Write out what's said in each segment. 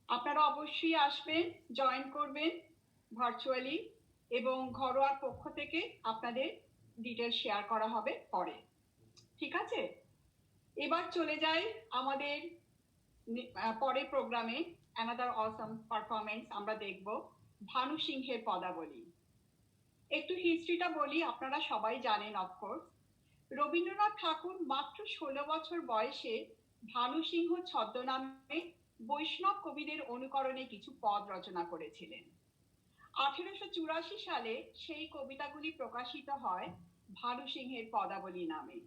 আপনারা অবশ্যই আসবেন, জয়েন করবেন ভার্চুয়ালি, এবং ঘরোয়ার পক্ষ থেকে আপনাদের ডিটেল শেয়ার করা হবে পরে। ঠিক আছে, এবার চলে যাই আমাদের পরের প্রোগ্রামে। অ্যানাদার অসম পারফরমেন্স আমরা দেখব ভানু সিংহের পদাবলী। একটু হিস্ট্রিটা বলি, আপনারা সবাই জানেন অফকোর্স। রবীন্দ্রনাথ ঠাকুর মাত্র 16 বছর বয়সে ভানু সিংহ ছদ্মনামে বৈষ্ণব কবিদের অনুকরণে কিছু পদ রচনা করেছিলেন। 1884 সালে সেই কবিতাগুলি প্রকাশিত হয় ভানু সিংহের পদাবলী নামে।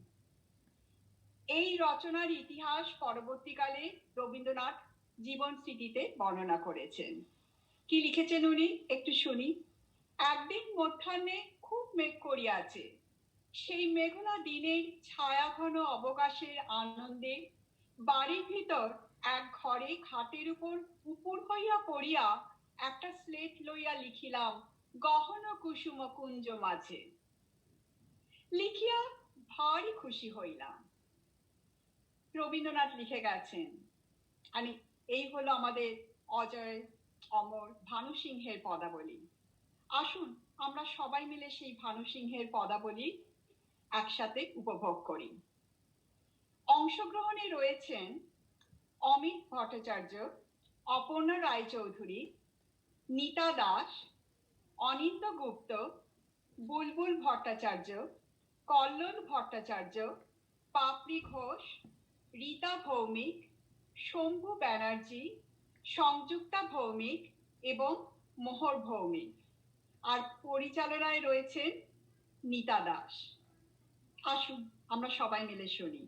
এই রচনার ইতিহাস পরবর্তীকালে রবীন্দ্রনাথ জীবন স্মৃতিতে বর্ণনা করেছেন। কি লিখেছেন উনি একটু শুনি। একদিন মধ্যাহ্নে খুব মেঘ করিয়াছে, সেই মেঘলা দিনের ছায়াঘন অবকাশের আনন্দে বাড়ির ভিতর এক ঘরে খাটের উপর উপুর হইয়া পড়িয়া একটা স্লেট লইয়া লিখিলাম গহন কুসুম কুঞ্জ মাঝে। লিখিয়া ভারী খুশি হইলাম। রবীন্দ্রনাথ লিখে গেছেন। আমি এই হলো আমাদের অজয় অমর ভানু সিংহের পদাবলী। আসুন আমরা সবাই মিলে সেই ভানু সিংহের পদাবলী একসাথে উপভোগ করি। অংশগ্রহণে রয়েছেন অমিত ভট্টাচার্য, অপর্ণা রায়চৌধুরী, নীতা দাস, অনিন্দ গুপ্ত, বুলবুল ভট্টাচার্য, কল্লোল ভট্টাচার্য, পাপড়ি ঘোষ, রীতা ভৌমিক, শম্ভু ব্যানার্জি, সংযুক্তা ভৌমিক এবং মোহর ভৌমিক। আর পরিচালনায় রয়েছেন নীতা দাস। আসুন আমরা সবাই মিলে শুনি।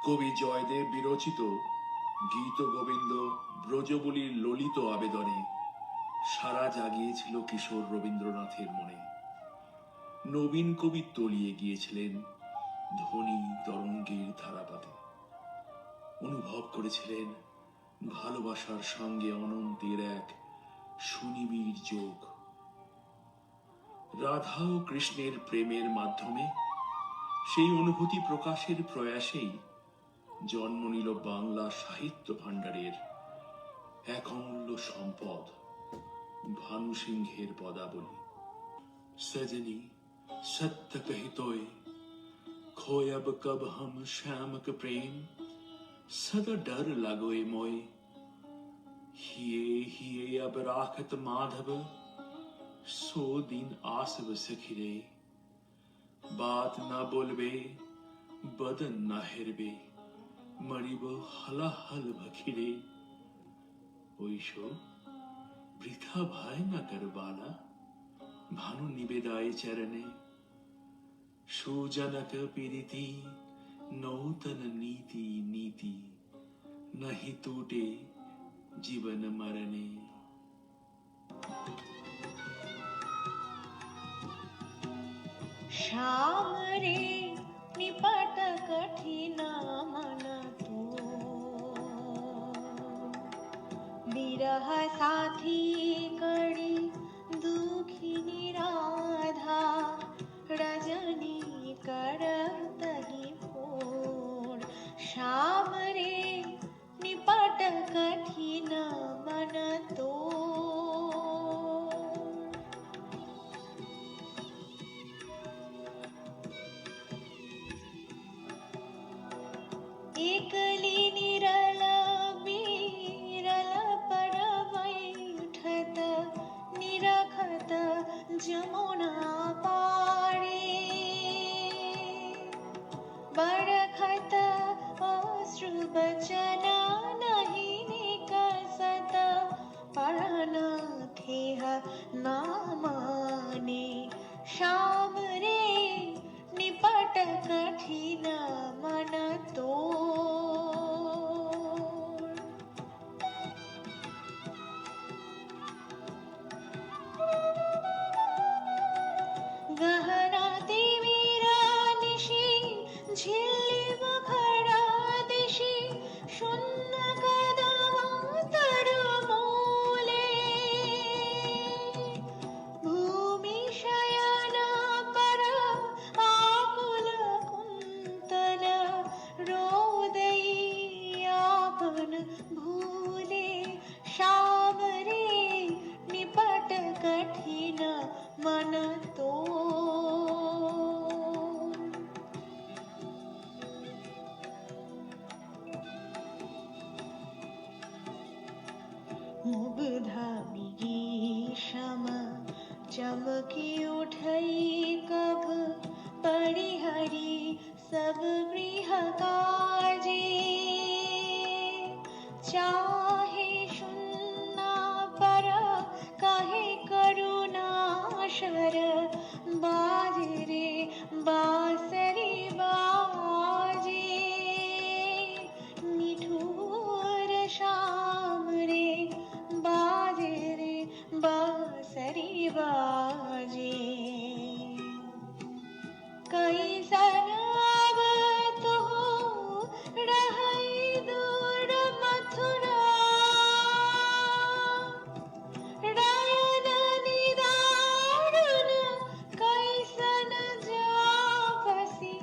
কবি জয়দেব বিরচিত গীত গোবিন্দ ব্রজবলির ললিত আবেদনে সারা জাগিয়েছিল কিশোর রবীন্দ্রনাথের মনে। নবীন কবি তলিয়ে গিয়েছিলেন ধ্বনি তরঙ্গের ধারাপাতে। অনুভব করেছিলেন ভালোবাসার সঙ্গে অনন্তের এক সুনিবিড় যোগ। রাধা ও কৃষ্ণের প্রেমের মাধ্যমে সেই অনুভূতি প্রকাশের প্রয়াসেই জন্ম নিল বাংলা সাহিত্য ভাণ্ডারের এক অমূল্য সম্পদ ভানু সিংহের পদাবলী। सजनी सत्य कहितोय खोय अब कब हम श्याम के प्रेम सदा डर लगोय मोय हिये हिये अब राखत माधव सो दिन आसव सखिरे बात ना बोलबे बदन ना हेरबे मरिब हलाहल भखिरे ओइश वृथा भय न करबाला भानु निवेदाय चरणे सुजनक पीरिति नौतन नीति नीति नहीं टूटे जीवन मरणे। श्याम रे निपट कठिन मन तो विरह साथी कड़ी दुखी निराधा रजनी करतहि फोड़। श्याम रे निपट कठिन मन तो एकली निरल बीरल पर बैठत निरखत जमुना पारे बरखत अश्रु बचन नहीं निकसत मुग्धा मिगी शम चमकी उठई कब परिहरी सब गृह काजे चाहे सुनना पर कहे करुणा शर बाजे रे बासरी बाजे निठुर श्याम रे बाजे रे बासरी बाजे कई सरब तो रहई दूर मथुरा रायन निदारुन कैसन जापसी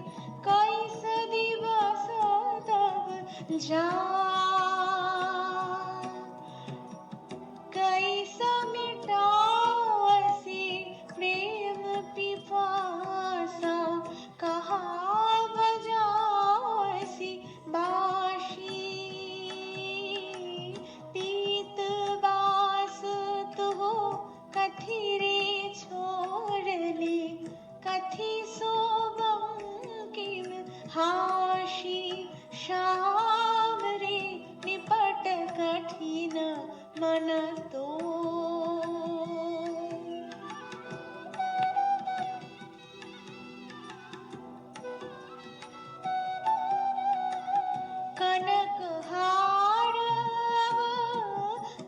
कैस दिवस तब जा कैस मिटावसी प्रेम पिपासा कहा बजावसी बाशी पीत बास तुहो कथी रे छोड़ली कथी सोबम किम हाशी श्याम रे निपट कठिन मन तो कनक हार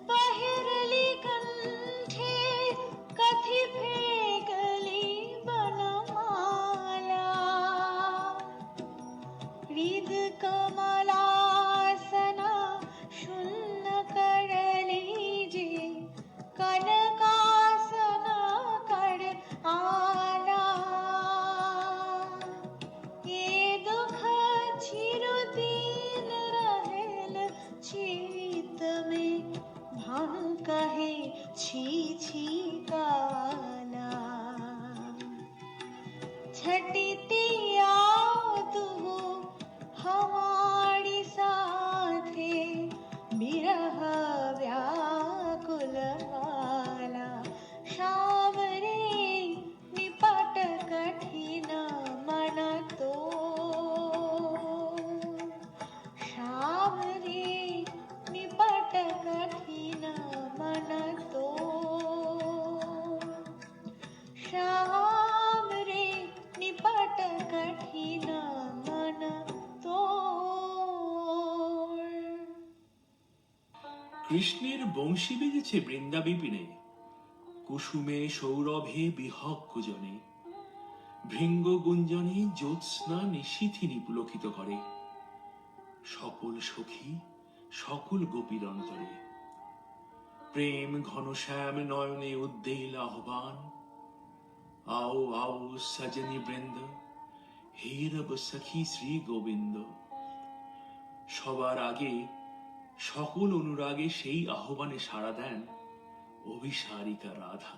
पहिरली कंठे कथी फेंकली बनमाला हृद कमलासना शून्य करली जे कनकासन कर आला ये दुख चिरदिन रहेल चित में भानु कहे छी छी काला छटिती आओ तुहो हमारी साथे बिरह व्याकुल वाला श्याम रे निपट कठिन मन तो श्याम रे निपट कठिन मन तो श्याम रे निपट कठिन मन तो কৃষ্ণের বংশী বেজেছে বৃন্দা বিপিনে কুসুমে সৌরভে বিহগ্গ জনে ভৃঙ্গ গুঞ্জনে জ্যোৎস্না নিশীথিনী পুলকিত করে সকল সখী সকল গোপীর অন্তরে প্রেম ঘনশ্যাম নয়নে উদ্দেল আহ্বান आओ आओ सजनी বৃন্দ হে রব সখী শ্রী গোবিন্দ সবার আগে সকল অনুরাগে সেই আহ্বানে সাড়া দেন অভিসারিকা রাধা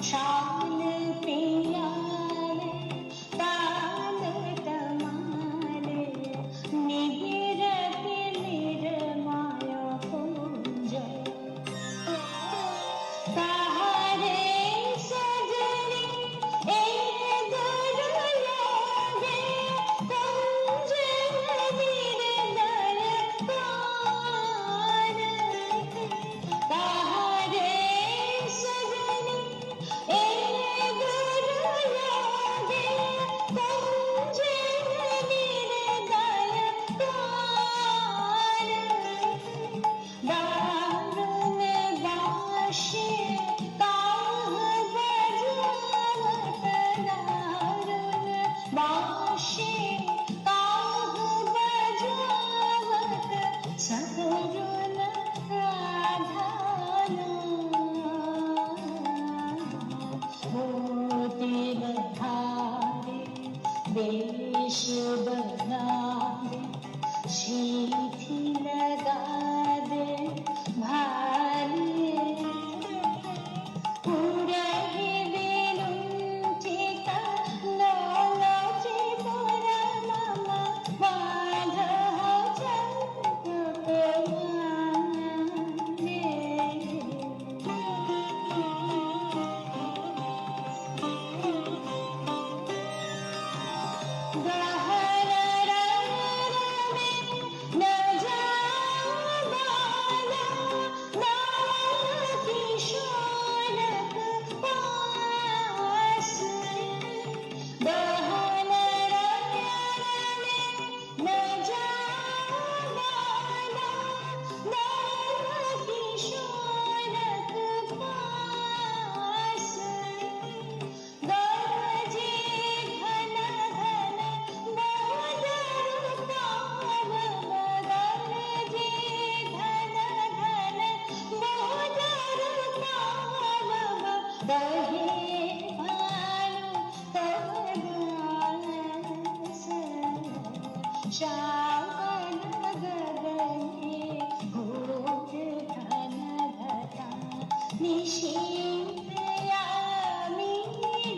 शाल पियाले ताल तमाले निगिरति निर्माय कुंज तारे सजनी ए दुर्लगे कुंज निर्दय पार तारे सजनी ए दुर्लगे कुंज निर्दय पार दारुण दाशे काह बजावत दारुण दाशे काह बजावत सगरुण राधाना मोती बधारे देश बनारे शीथी लगा दे भारी उड़ही बिलुंठिता लोलची पुरा मामा बाध श्रावण गगने घोर घन घटा निशीथ यामी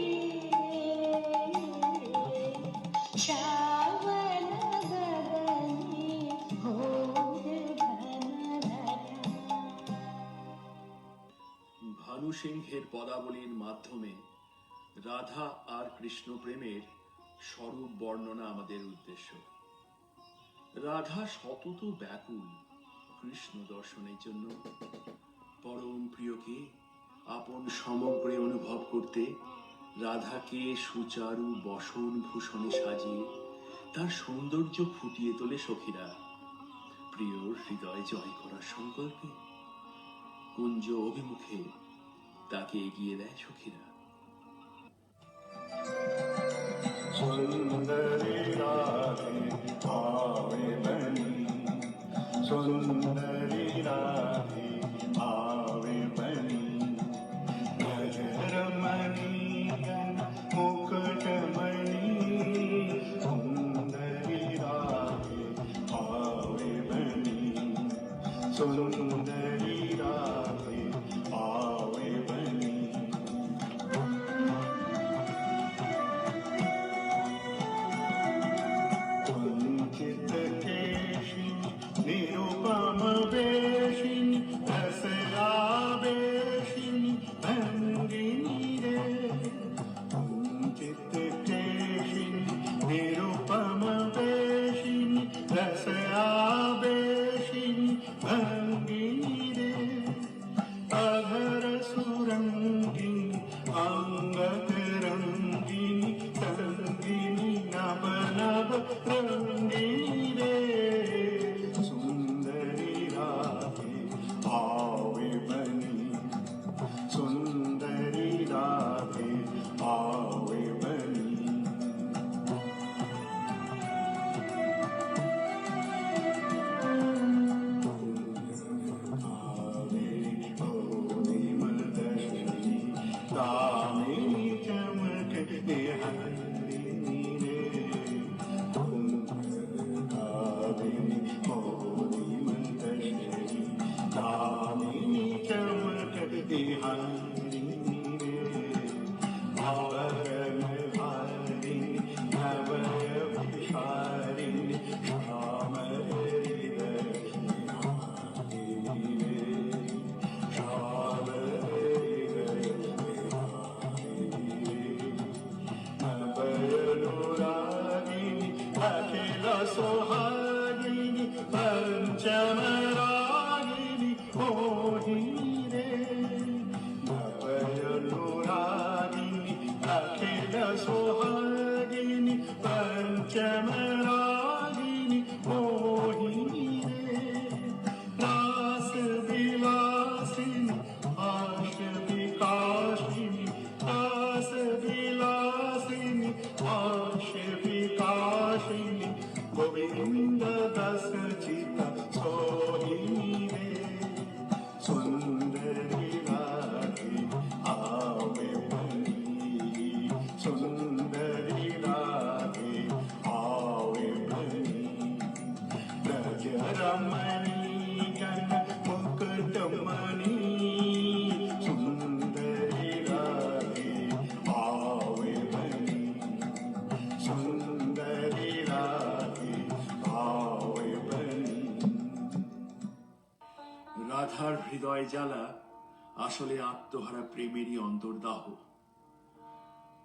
रे श्रावण गगने घोर घन घटा ভানু সিংহের পদাবলীর মাধ্যমে রাধা আর কৃষ্ণ প্রেমের স্বরূপ বর্ণনা আমাদের উদ্দেশ্য। রাধা সতত ব্যাকুল কৃষ্ণ দর্শনের জন্য, পরম প্রিয়কে আপন সমগ্রে অনুভব করতে রাধাকে সুচারু বসন ভূষণে সাজিয়ে তার সৌন্দর্য ফুটিয়ে তোলে সখীরা। প্রিয়র হৃদয় জয় করার সংকল্পে কুঞ্জ অভিমুখে তাকে এগিয়ে দেয় সখীরা। सुंदरी राधे आवे बनी सुंदरी राधे आवे बनी नजरमणि मुकुटमणि सुंदरी राधे आवे बनी सुंदरी राधे आवे बनी कुंचित केशिनी निरुपम वेशिनी रसरावेशिनी भंगिनी रे कुंचित केशिनी निरुपम वेशिनी रसरावेशिनी भंगिनी रे अधर सुरंगिनी अंगत रंगिनी संगिनी नव नव रंगिनी रे सुंदरी राधे आवे बनी सुंदरी राधे आवे बनी आवे भोली मदशनी दामिनी सुहागिनी पंचम रागिनी मोहिनी रे रास विलासिनी आश विकासिनी रास विलासिनी आश विकासिनी गोविंद दस चिता सोहिनी रे सुंदरी राधे आवे बनी सुंदरी राधे आवे बनी ब्रज रमणी गण मुकुट मणि सुंदरी राधे आवे बनी सुंदरी राधे आवे बनी রাধার হৃদয় জ্বালা আসলে আত্মহারা প্রেমেরই অন্তর্দাহ।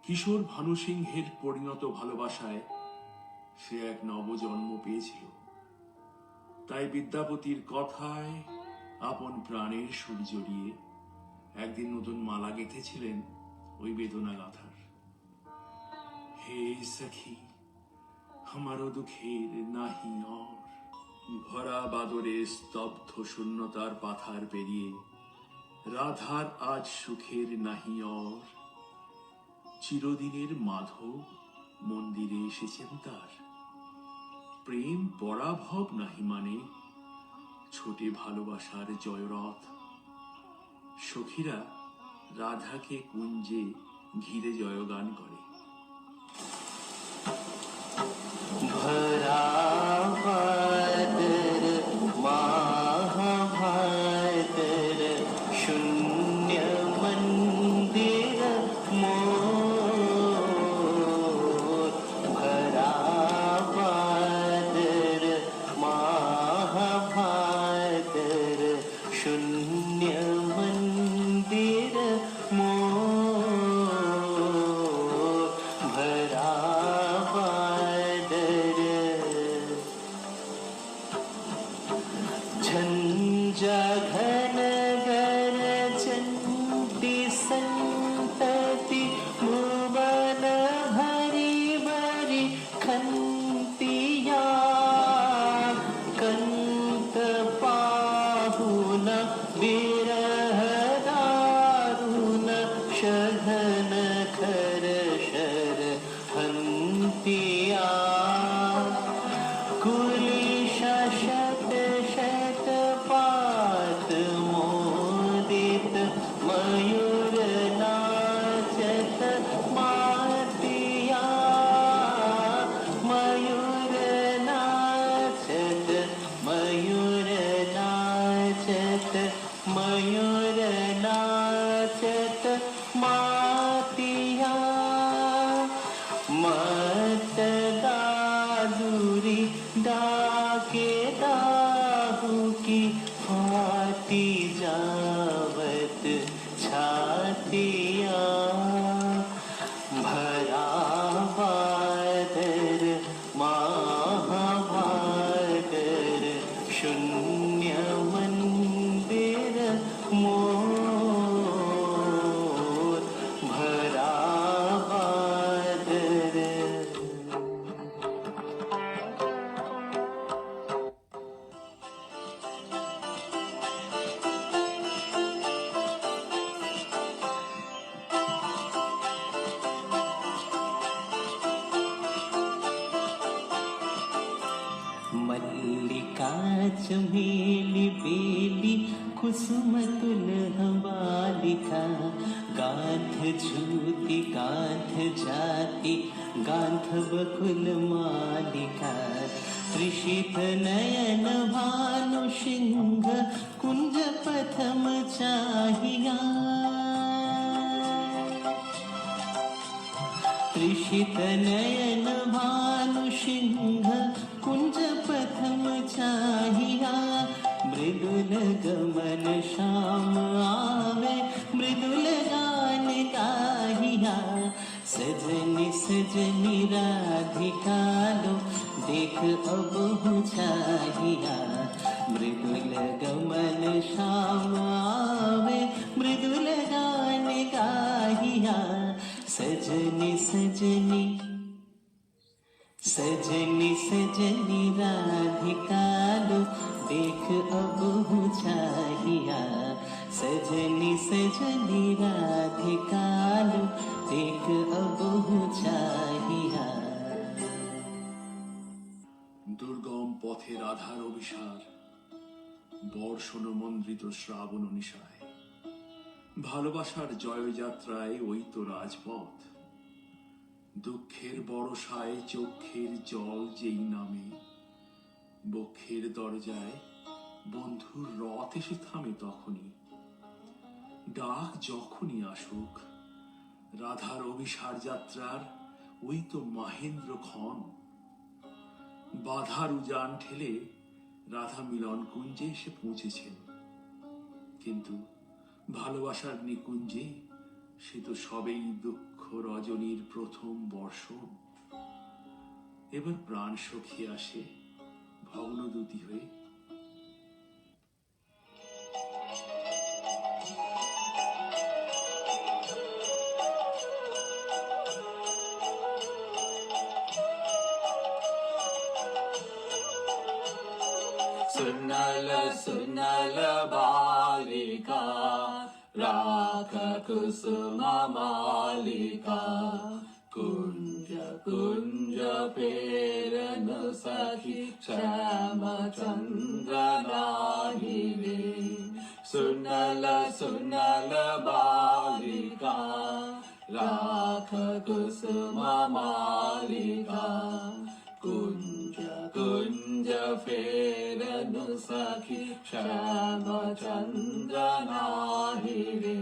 কিশোর ভানু সিংহের পরিণত ভালোবাসায় সে এক নবজন্ম পেয়েছিল। তাই বিদ্যাপতির কথায় আপন প্রাণের সুর জড়িয়ে একদিন নতুন মালা গেঁথেছিলেন ওই বেদনা গাথার। হে সখী আমারও দুঃখের নাহি অর, ভরা বাদরে স্তব্ধ শূন্যতার পাথার পেরিয়ে রাধার আজ সুখের নাহি অর, চিরদিনের মাধব মন্দিরে এসেছেন তার। প্রেম পরাভব নাহি মানে ছোটে ভালোবাসার জয়রথ। সখীরা রাধাকে কুঞ্জে ঘিরে জয়গান করে। भरा भादर महाभादर शून्य मंदिर मोर, भरा भादर महाभादर शून्य मंदिर मोर, भरा झंझा घन गरजन्ति संतति भुवन भरी भरी खंतिया, कंत पाहुन विरह दारुण शघन खर शर हंतिया, कुलिशा शत शत पात मोदित मयूर नाचत मातिया, मयूर नाचत मयूर नाचत मयूर नाचत मातिया, मत दादुरी डाके दाहू की फाटी जावत छातिया, भरा बादर महाभादर शून्य मंदिर मोर, भरा बादर। मल्लिका चमेली बेली कुसुम तुलहबालिका, गांठ झूती गांठ जाति गांठ बकुल मालिका, त्रिशित नयन भानु सिंह कुंज प्रथम चाहिया, त्रिशित नयन भानु सिंह कुंज प्रथम चाहिया, मृदुल गमन श्याम आवे मृदुल गान गाहिया, सजनी सजनी राधिका लो देख अब चाहिया, मृदुल गमन श्याम आवे मृदुल गान गाहिया, सजनी सजनी सजनी सजनी राधिका लो देख अब हूँ चाहिया सजनी सजनी राधिका लो देख अब हूँ चाहिया দুর্গম পথে রাধার অভিসার বর্ষণ মন্দ্রিত শ্রাবণ নিশায় ভালোবাসার জয়যাত্রায় ওই তো রাজপথ দুঃখের বরসায় চোখের জল যেই নামে বক্ষের দরজায় বন্ধুর রথ এসে থামে তখনই ডাক যখনই আসুক রাধার অভিসার যাত্রার ওই তো মাহেন্দ্র ক্ষণ বাধার উজান ঠেলে রাধা মিলন কুঞ্জে এসে পৌঁছেছেন কিন্তু ভালোবাসার নিকুঞ্জে সে তো সবেই দুঃখ রজনীর প্রথম বর্ষণ এবার প্রাণ সখী আসে ভগ্নদূতি হয়ে सुनल सुनल बालिका राख कुसुम मालिका कुंज कुंज पेरन सखी श्याम चंद्र नाही रे सुनल सुनल बालिका राख कुसुम मालिका कुंज कुंज फेरनु सखी श्याम चंद्र नाही रे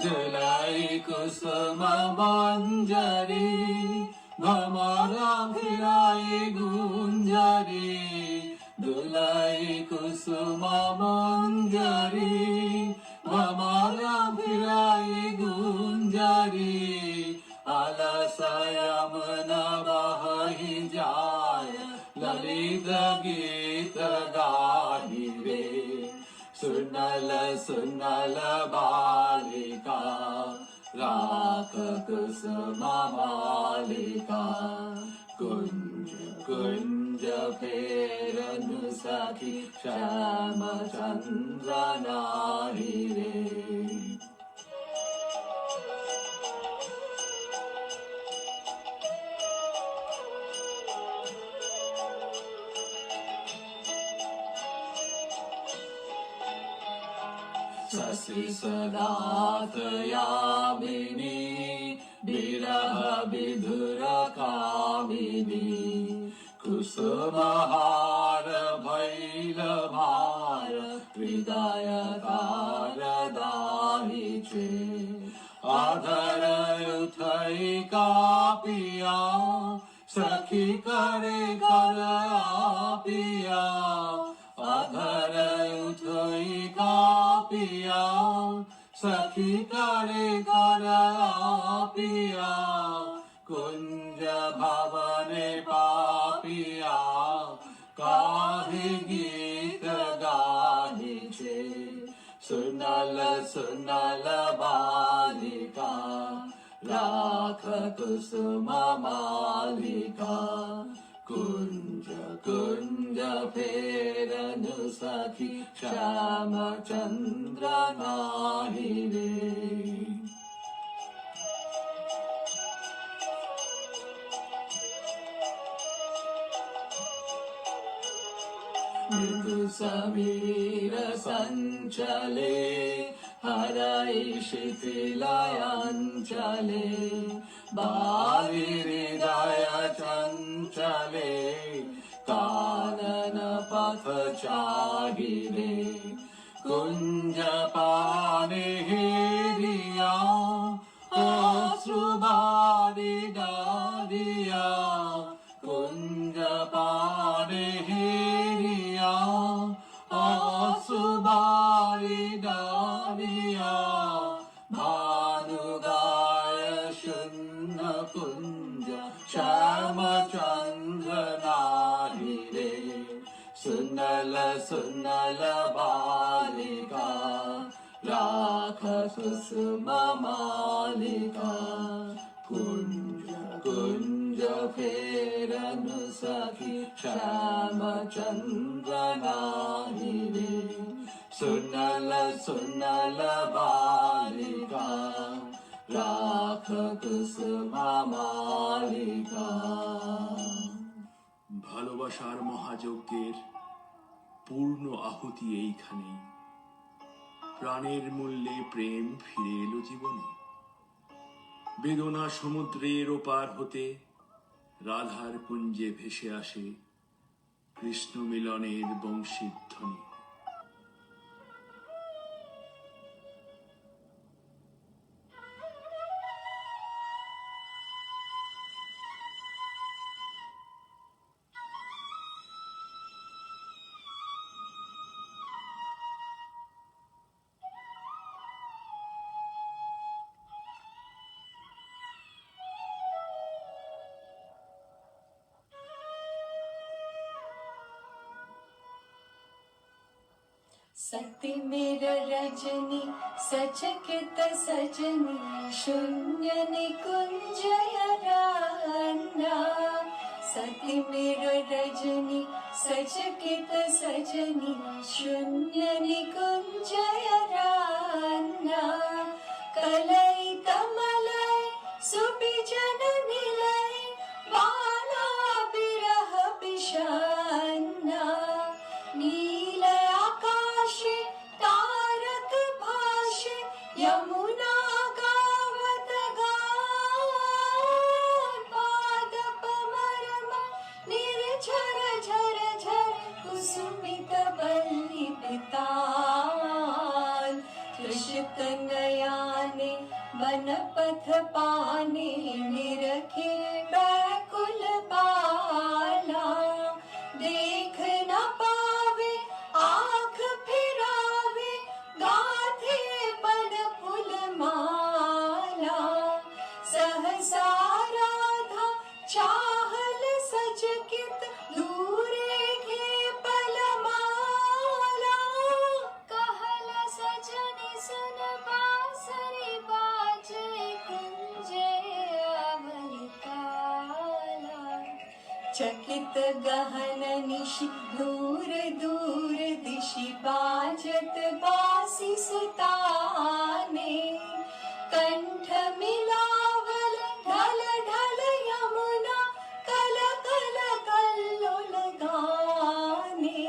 जुलाई कुसुम मंजरी भमरा फिराई गुंजरी दुलाई कुसुम मंजरी भमरा फिराई गुंजरी अलसयम न बहि जाय ललित गीत गाहि रे सुनल सुनल बालिका राख कुसुम मालिका कुंज कुंज फेरनु सखी श्याम चंद्र नाही रे शशि सदात यामिनी विरह विधुर कामिनी कुसुमहार भैल भार हृदय तार दाहि छे आधर उठै कापिया सखी करे कर आपिया आधर उठै कापिया सखी करे कर आपिया कुंज भवने पापिया काहे गीत गाहि छे सुनल सुनल बालिका राख कुसुम मालिका कुंज कुंज फेरनु सखी श्याम चंद्र नाही रे मृदु समीर संचले हरै शिथिलयञ्चले बाली हृदय चञ्चले कानन पथ चाहिरे कुंज पाने हेरिया अश्रुबारी डारिया कुंज पाने हेरिया अश्रुबारी डारिया भानु गाय शून्य कुंज सुनल बालिका राख कुसुम मालिका कुंज कुंज फेरनु सखी श्याम चंद्र नाहिरे सुनल सुनल बालिका राख कुसुम मालिका। ভালোবাসার মহাযজ্ঞের পূর্ণ আহুতি এইখানেই। প্রাণের মূল্যে প্রেম ফিরে এলো জীবনে। বেদনা সমুদ্রের ওপার হতে রাধার কুঞ্জে ভেসে আসে কৃষ্ণ মিলনের বংশীধ্বনি। सती मेरा रजनी सचकित सजनी शून्य निकुंजय रान्ना सती मेरा रजनी सचकित सजनी शून्य निकुंजय रान्ना कलई कमलय सुबिजन निलय वाला बिरह बिषन्ना नील आकाश तारक भाष यमुना गावत गान पादप मरम निर्झर झर झर कुसुमित बल्ली पितान कृषित नयाने बन पथ पाने निरखे बैकुल बाला देख न पावे आँख फिरावे गाथे बन फूल माला सहसा राधा चाहल सचकित दूरे के पल माला कहल सजनी सुन बांसुरी बाजे कुंजे आवली काला चकित गहन निशि दूर दूर दिशि बाजत बासी सुताने कंठ मिलावल ढल ढल यमुना कल कल कल्लोल गाने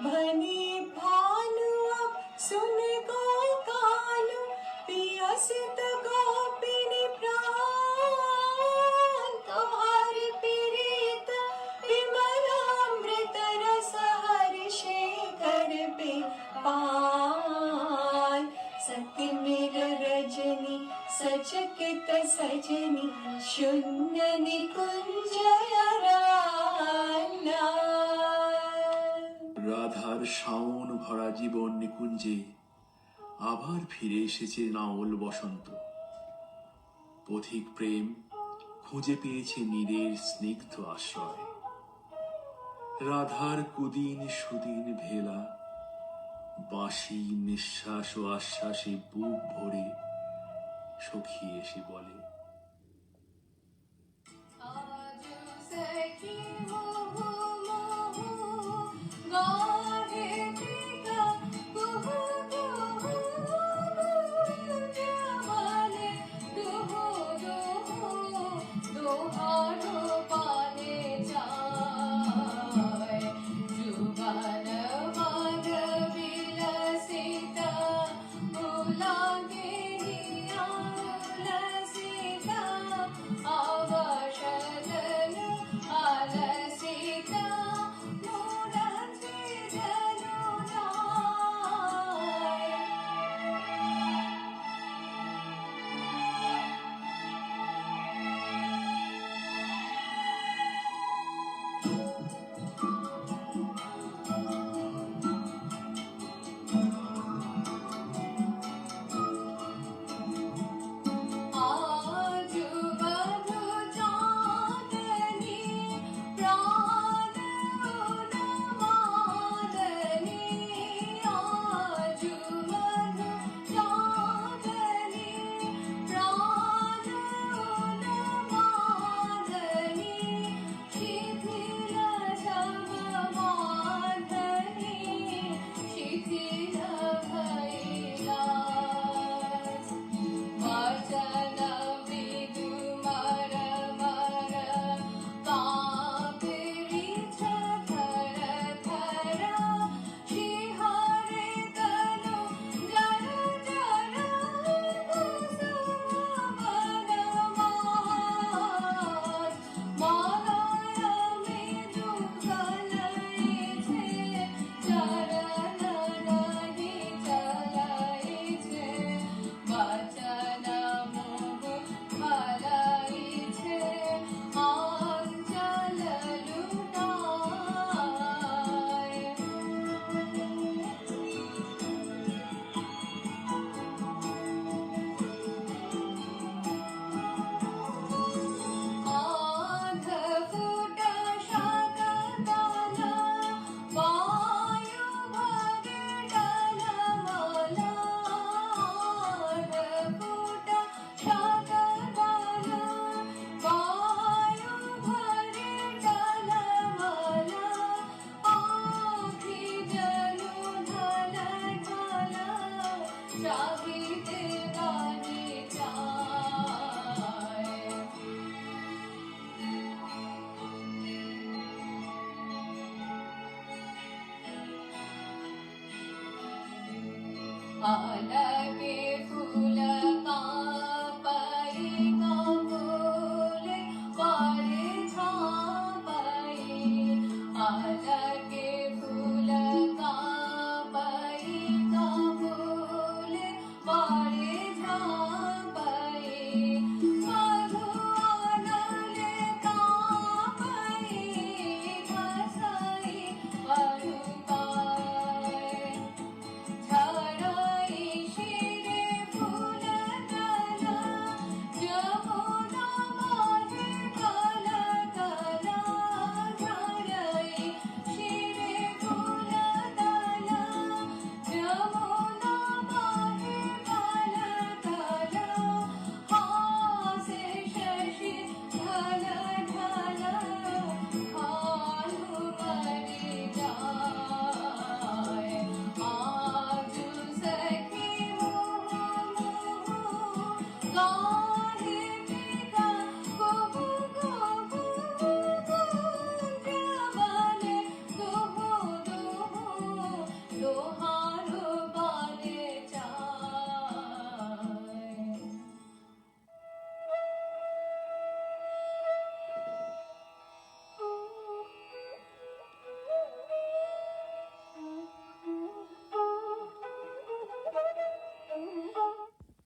भनी भानु अब सुन गो कानु पियसित गोपिनी प्राण तुम्हारी प्रीत विमलामृत रस हर्षे कर पे पान सती मेर रजनी सचकित सजनी शून्य निकुंजय रान्ना। রাধার শাওন ভরা জীবন নিকুঞ্জে আবার ফিরে এসেছে নাওল বসন্ত। পথিক প্রেম খুঁজে পেয়েছে নীরের স্নিগ্ধ আশ্রয়। রাধার কুদিন সুদিন ভেলা বাঁশি নিঃশ্বাস ও আশ্বাসে বুক ভরে সখী এসে বলে